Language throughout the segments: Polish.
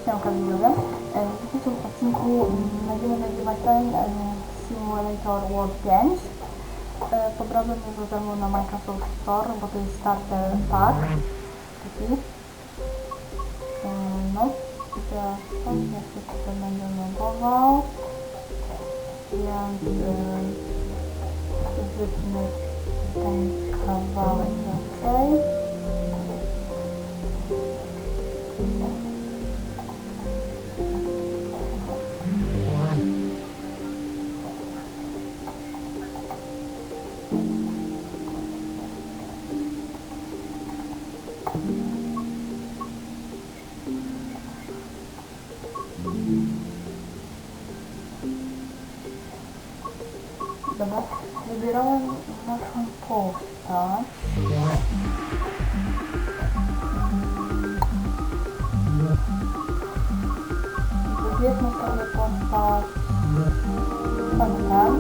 Siemka widzowie. W dzisiejszym odcinku będziemy nagrywać ten Simulator World 5. Pobrałem już ze mną na Microsoft Store, bo to jest starter pack. Taki. No i teraz ja wszystko będę logował. Więc wytnę ten kawałek raczej. Dobra, wybierałem naszą postać. Wybierzmy sobie postać tam.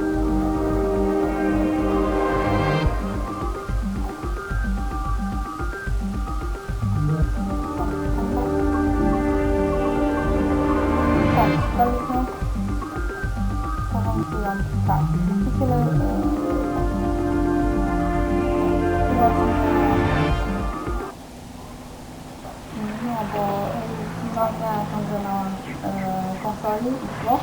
Tak, i tyle. No bo miałem także na konsoli i to.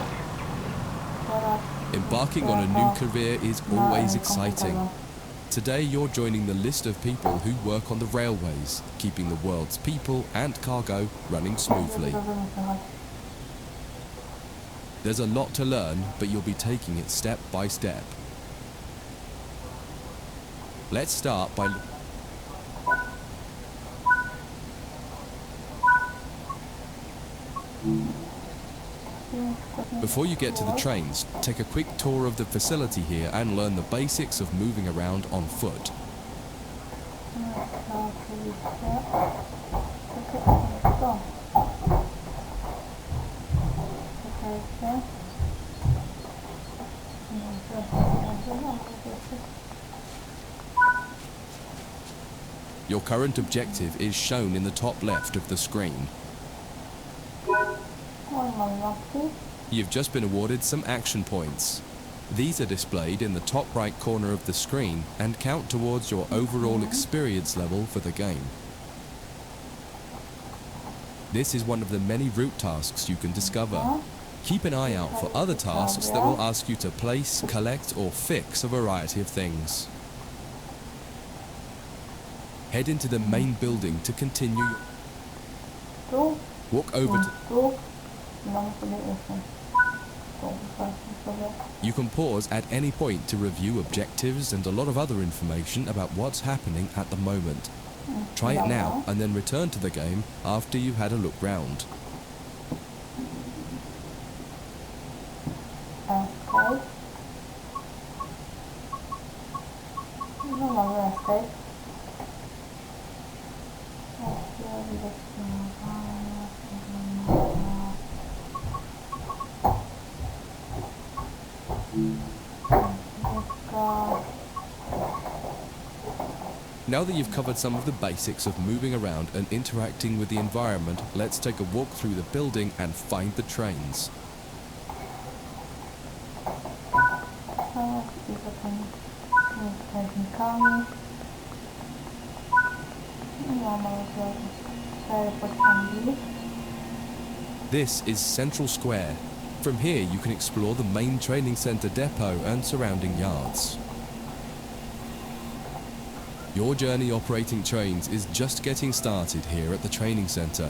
Embarking on a new career is always exciting. Today you're joining the list of people who work on the railways, keeping the world's people and cargo running smoothly. There's a lot to learn, but you'll be taking it step by step. Let's start by... Before you get to the trains, take a quick tour of the facility here and learn the basics of moving around on foot. Your current objective is shown in the top left of the screen. You've just been awarded some action points. These are displayed in the top right corner of the screen and count towards your overall experience level for the game. This is one of the many route tasks you can discover. Keep an eye out for other tasks that will ask you to place, collect or fix a variety of things. Head into the main building to continue. Walk over to... You can pause at any point to review objectives and a lot of other information about what's happening at the moment. Try it now and then return to the game after you've had a look round. Now that you've covered some of the basics of moving around and interacting with the environment, let's take a walk through the building and find the trains. This is Central Square. From here you can explore the main training centre depot and surrounding yards. Your journey operating trains is just getting started here at the training centre.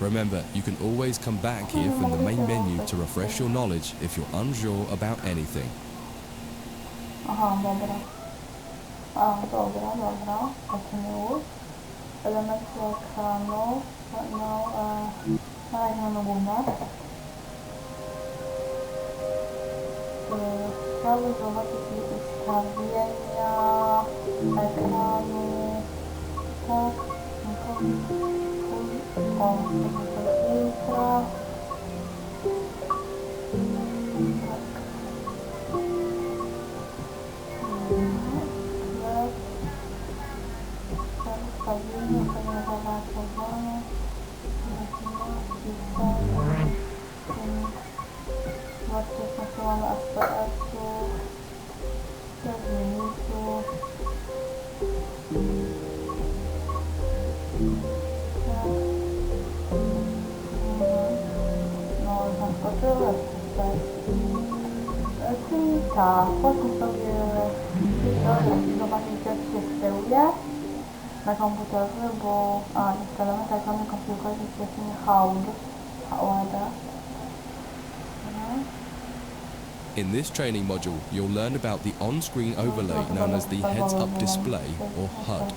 Remember, you can always come back here from the main menu to refresh your knowledge if you're unsure about anything. Aha, dobra. Dobra. Zacznijmy już. Elementy ekranu. No, na razie mamy główne. Chciałbym zobaczyć ustawienia ekranu. Tak, filtra. Ustawienie, to nie zawartowane. zmiany SPS-u, limitu. No, zaskoczyły tutaj. Czyli tak, potem sobie zobaczyć, jak się steruje na komputerze, bo jest element tak zwany configuration setting HUD. In this training module, you'll learn about the on-screen overlay known as the heads-up display, or HUD.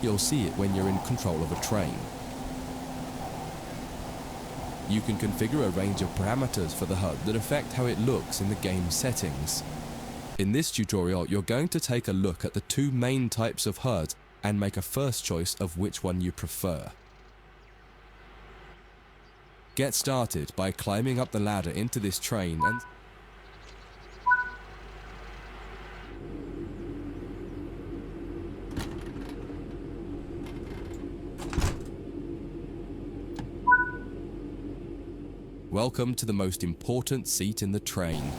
You'll see it when you're in control of a train. You can configure a range of parameters for the HUD that affect how it looks in the game settings. In this tutorial, you're going to take a look at the two main types of HUD and make a first choice of which one you prefer. Get started by climbing up the ladder into this train and welcome to the most important seat in the train.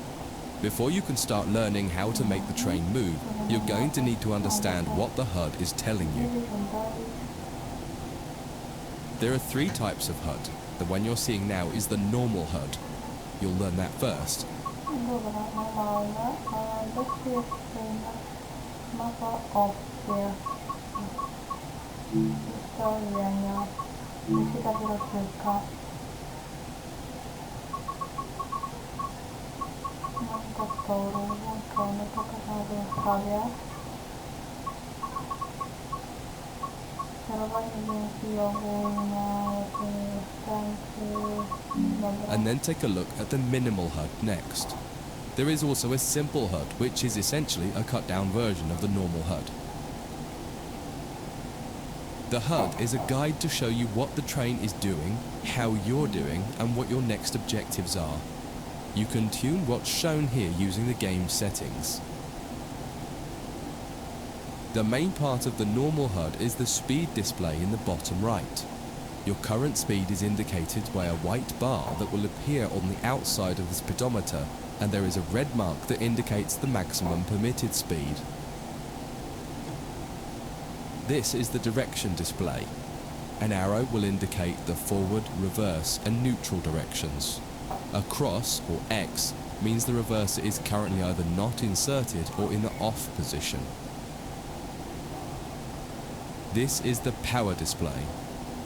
Before you can start learning how to make the train move, you're going to need to understand what the HUD is telling you. There are three types of HUD. The one you're seeing now is the normal HUD. You'll learn that first. And then take a look at the minimal HUD next. There is also a simple HUD, which is essentially a cut-down version of the normal HUD. The HUD is a guide to show you what the train is doing, how you're doing, and what your next objectives are. You can tune what's shown here using the game settings. The main part of the normal HUD is the speed display in the bottom right. Your current speed is indicated by a white bar that will appear on the outside of the speedometer, and there is a red mark that indicates the maximum permitted speed. This is the direction display. An arrow will indicate the forward, reverse, and neutral directions. A cross, or X, means the reverser is currently either not inserted or in the off position. This is the power display.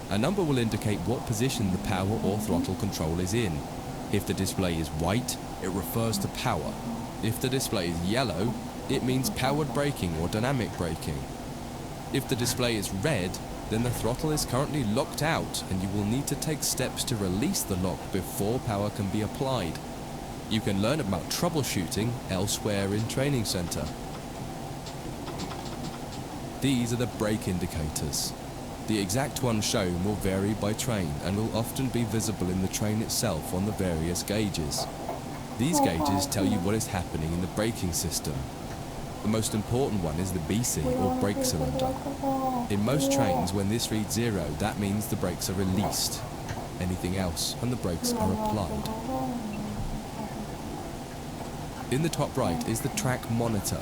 A number will indicate what position the power or throttle control is in. If the display is white, it refers to power. If the display is yellow, it means powered braking or dynamic braking. If the display is red, then the throttle is currently locked out and you will need to take steps to release the lock before power can be applied. You can learn about troubleshooting elsewhere in Training Center. These are the brake indicators. The exact one shown will vary by train and will often be visible in the train itself on the various gauges. These gauges tell you what is happening in the braking system. The most important one is the BC, or brake cylinder. In most trains, when this reads 0, that means the brakes are released. Anything else, and the brakes are applied. In the top right is the track monitor.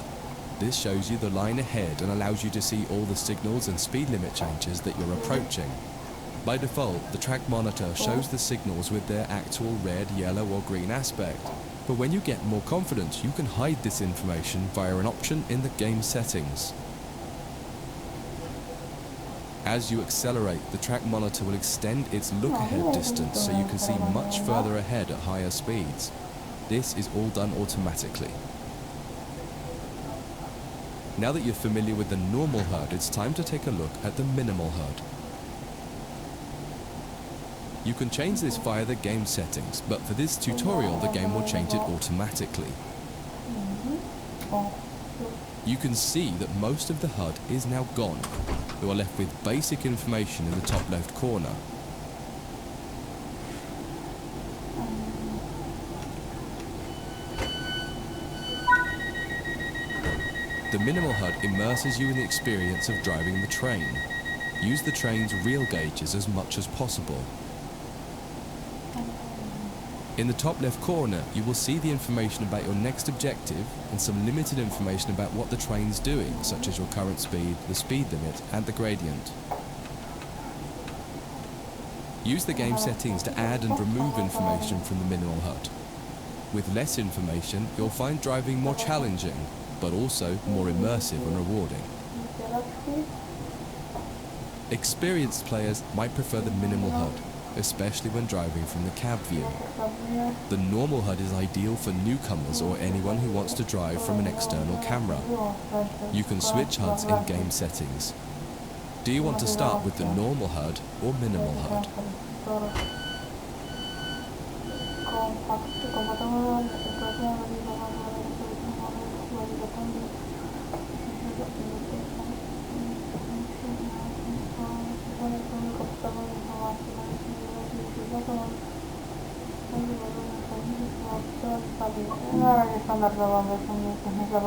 This shows you the line ahead and allows you to see all the signals and speed limit changes that you're approaching. By default, the track monitor shows the signals with their actual red, yellow, or green aspect. But when you get more confident, you can hide this information via an option in the game settings. As you accelerate, the track monitor will extend its look-ahead distance so you can see much further ahead at higher speeds. This is all done automatically. Now that you're familiar with the normal HUD, it's time to take a look at the minimal HUD. You can change this via the game settings, but for this tutorial the game will change it automatically. You can see that most of the HUD is now gone. You are left with basic information in the top left corner. The minimal HUD immerses you in the experience of driving the train. Use the train's real gauges as much as possible. In the top left corner, you will see the information about your next objective and some limited information about what the train's doing, such as your current speed, the speed limit, and the gradient. Use the game settings to add and remove information from the minimal HUD. With less information, you'll find driving more challenging, but also more immersive and rewarding. Experienced players might prefer the minimal HUD, especially when driving from the cab view. The normal HUD is ideal for newcomers or anyone who wants to drive from an external camera. You can switch HUDs in game settings. Do you want to start with the normal HUD or minimal HUD?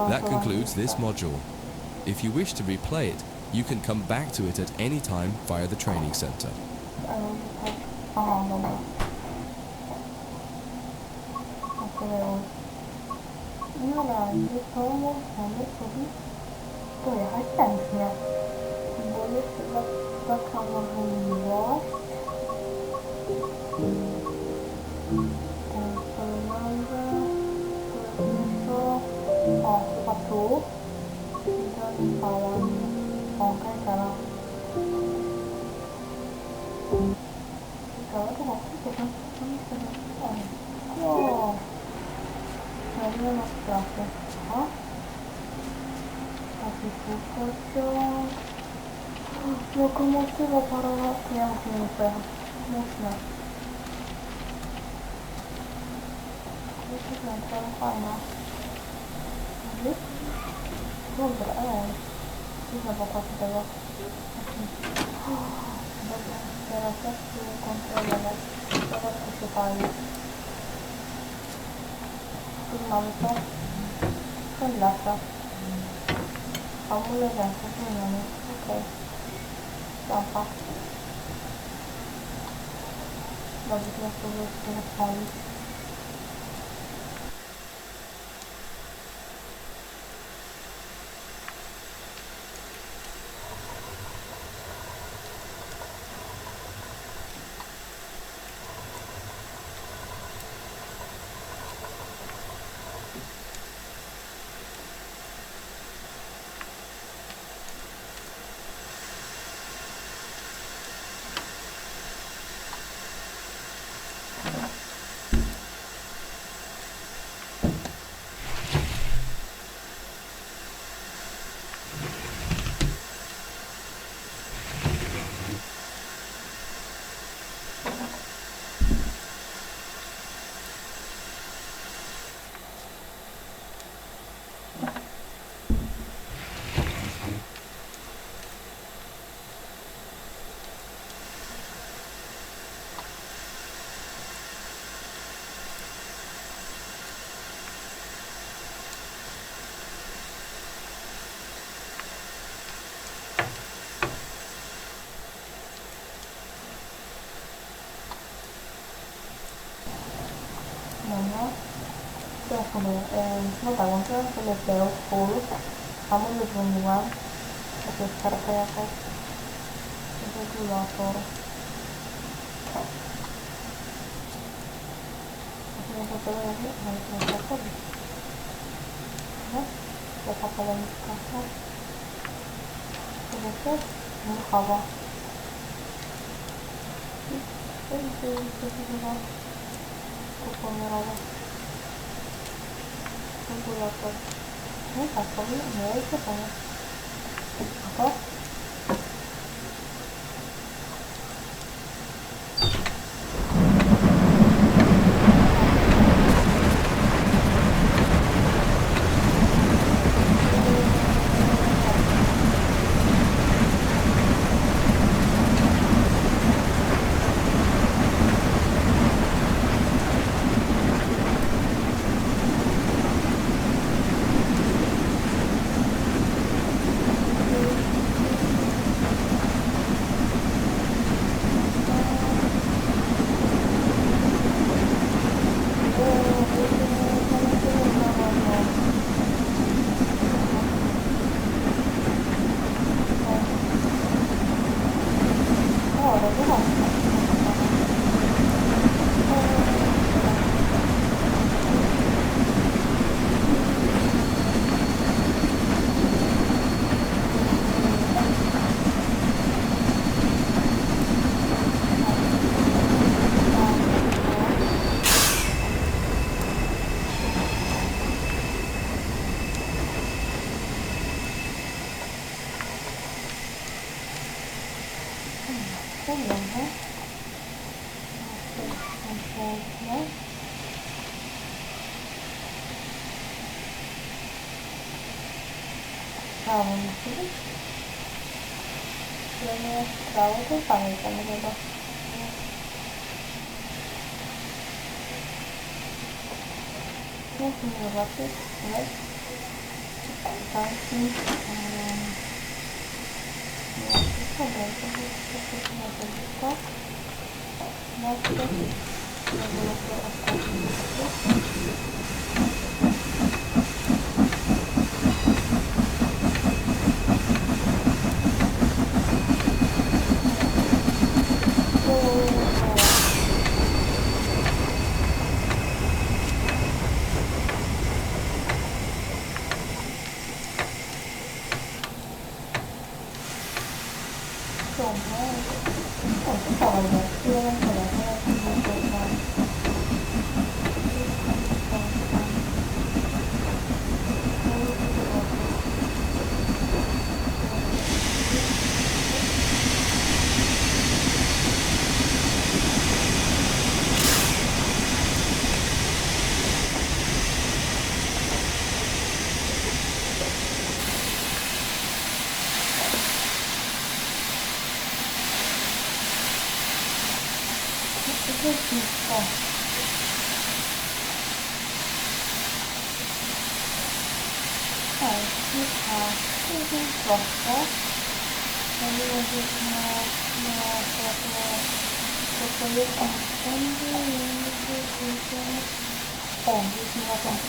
That concludes this module. If you wish to replay it, you can come back to it at any time via the training center. Lokomotywa parowa, ja muszę nie pojechać. Muszę. To jest fajna. Dobra, nie zobaczę tego. Dobra, teraz jak tu kontrolować. Zobacz, co się pali. Tu mamy to. Konlasa. Hamulec ręce zmieniony. Okej. Lampa. Dobrze, teraz spróbuję się rozpalić. Dobra. Teraz sobie, no tak, łączyłam sobie tył, full, hamulec wymieniłam, to jest karta jakaś, regulator. Nie to tyle jak jest, ale to jest zachodzić. No, taka polemiczka, no. To jest wychowa. To jest pomiarowe. Regulator. No tak, powiem, nie jest to powiem. A to? Prawo musi być. Stronie prawo to pamiętam chyba. Musimy zobaczyć, nie? Tanki. To jest na to.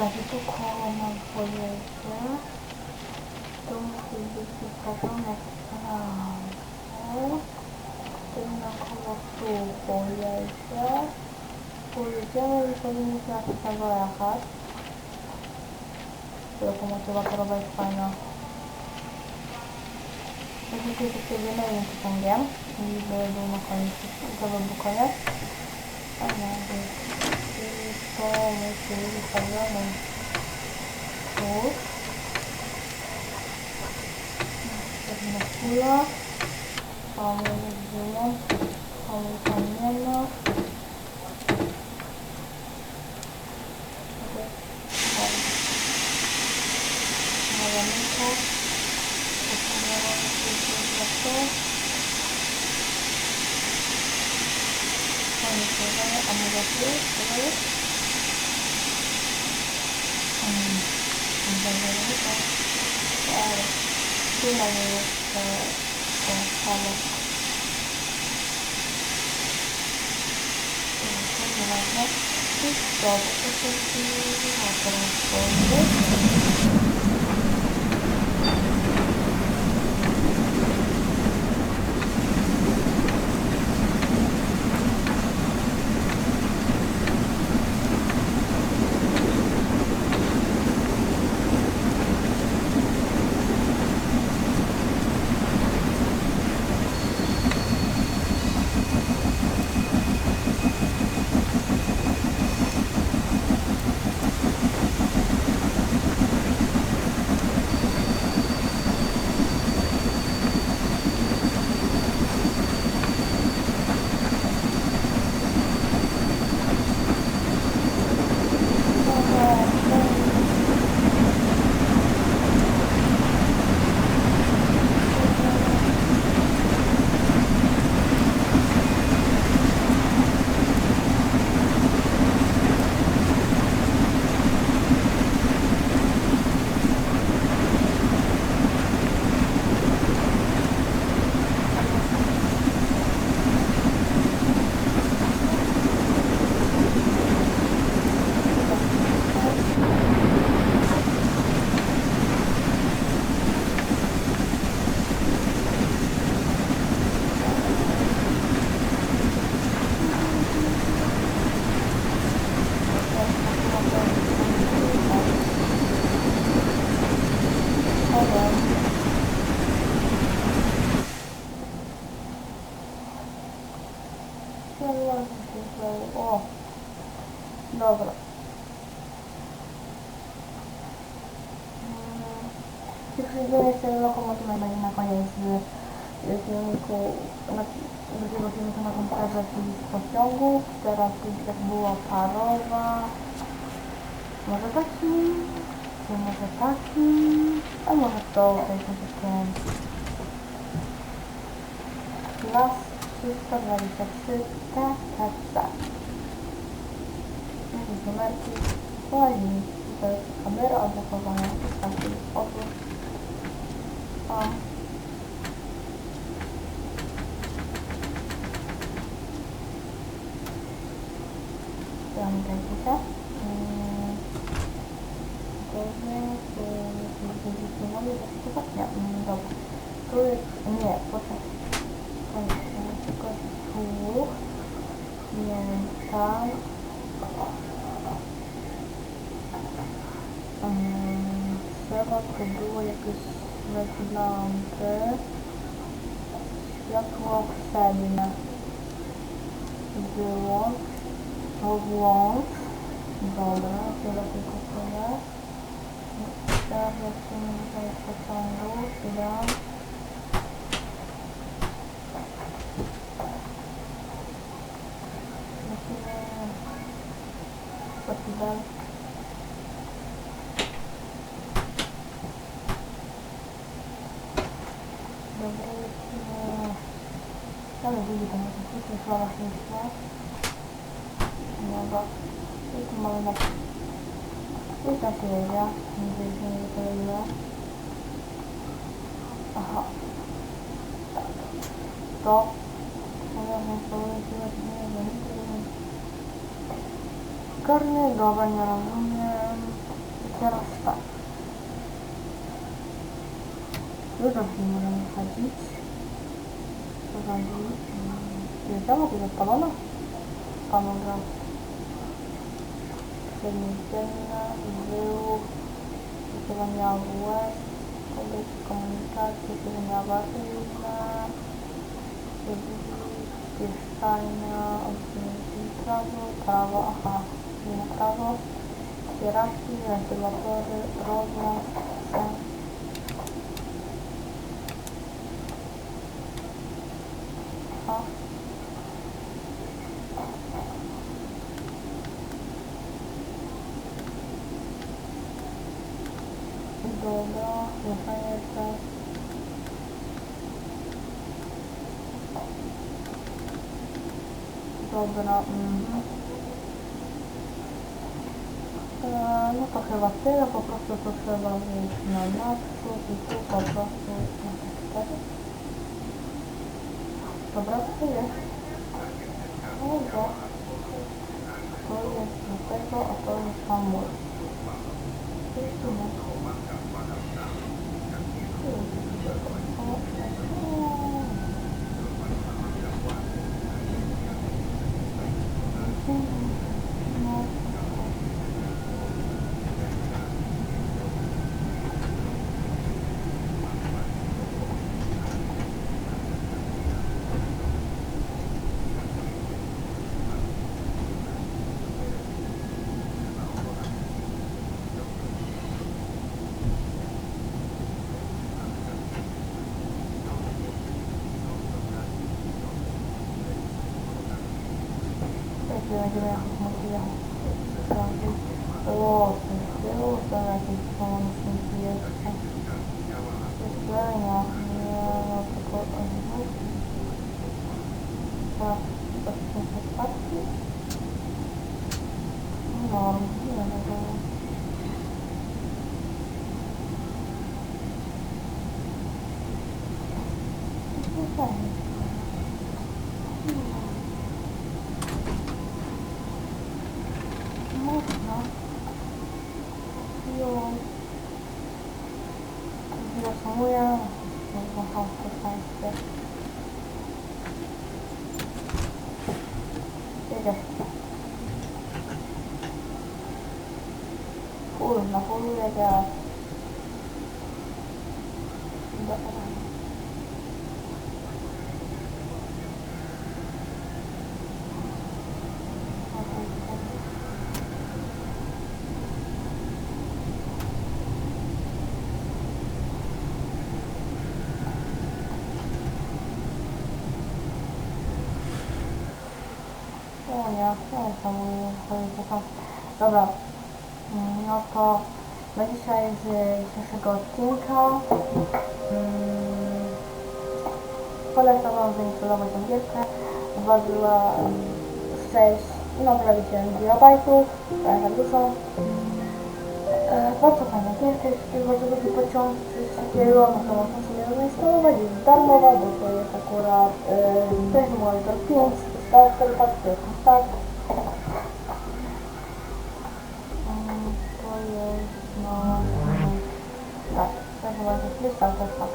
Także tu koło nam pojedzie, tu musi być wystawione prawo, tu na koło tu pojedzie, pojedziemy i powinniśmy na to dojechać. Lokomotywa parowa jest fajna. Jeżeli się przejdziemy jednym pociągiem i był na koniec, to był koniec. A nie, to musi być wystawiony tu. Następna kula. Tam jest wyłącz. Tam nie ma. Tu mamy jeszcze to samo. nie? I co, po prostu no teraz powiem. O, dobra. Przejdziemy jeszcze lokomotywę będzie na koniec filmiku, drugiego filmiku na komputerze, czyli z pociągów. Teraz jak była parowa. Może taki, czy może taki, a może to troszeczkę. Las 323 THC. Jakieś numerki. Fajnie. Tutaj jest kamera odblokowana. Taki otwór. O. Tam gazeta. Nie, dobra. Tu jest, nie, poczekaj. Tylko tu, więc tak. Trzeba to było jakieś lampy. Światło wstępne. Wyłącz. To włącz. Dobra, tyle tylko tyle. Teraz lecimy tutaj z pociągu. Chwila. Festiwal. Dobra, lecimy. Ale widzi tam jakieś sława światła. Dobra. I tu mamy na... I tak jedzie. Nigdy się nie wypowiedziała. Aha. Tak. To. Karny, dobra, nie rozumiem. I teraz tak. Dużo drzwi możemy wchodzić. Prowadzić. Jest to jest odpalona? Panowa. Przedniedzienna, był. Wysyłania web. Kobiet komunikacji, wysyłania awaryjna. Mieszkania, prawo, aha, nie prawo, hierarchii, wentylatory, rozłącz, aha. Dobra, mieszanie jeszcze. Dobra, no to chyba tyle, po prostu to trzeba wyjść na naprzód i tu po prostu na tak. Dobra, to jest. Dobra. to jest do tego, a to jest hamulec. To jest tu nie. Będziemy jechać na chwilę. O, to jakieś pomocniki jeszcze. Jedzenia. Nie, no tylko... Tak, to są podpadki. No, nie wiem. No fajnie. Można. Jo. Zasumuję. Waham to państwie. Jedziesz. Na polu jedziesz. O nie, dobra, no to na dzisiaj z dzisiejszego odcinka polecam wam zainstalować tę gierkę. Ważyła 6, no prawie 7 GB, prawie tak dużo. Bardzo fajna gierka, jeśli bardzo lubi pociąg czy coś takiego, no to można sobie ją zainstalować, jest darmowa, bo to jest akurat też monitor 5, starter pack, to jest start. To jest, no, tak, to chyba jest starter pack.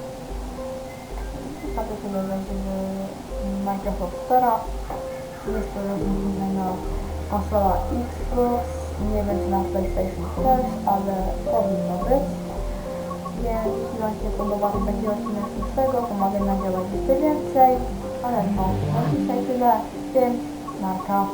Tak to sobie będzie w Microsoft Store'a. Jest to rozwiązana konsola Xbox, nie wiem czy na PlayStation też, ale powinno być. Więc jeśli wam się podoba taki odcinek szóstego, to mogę nagrać jeszcze więcej, ale no, dzisiaj tyle, więc narka.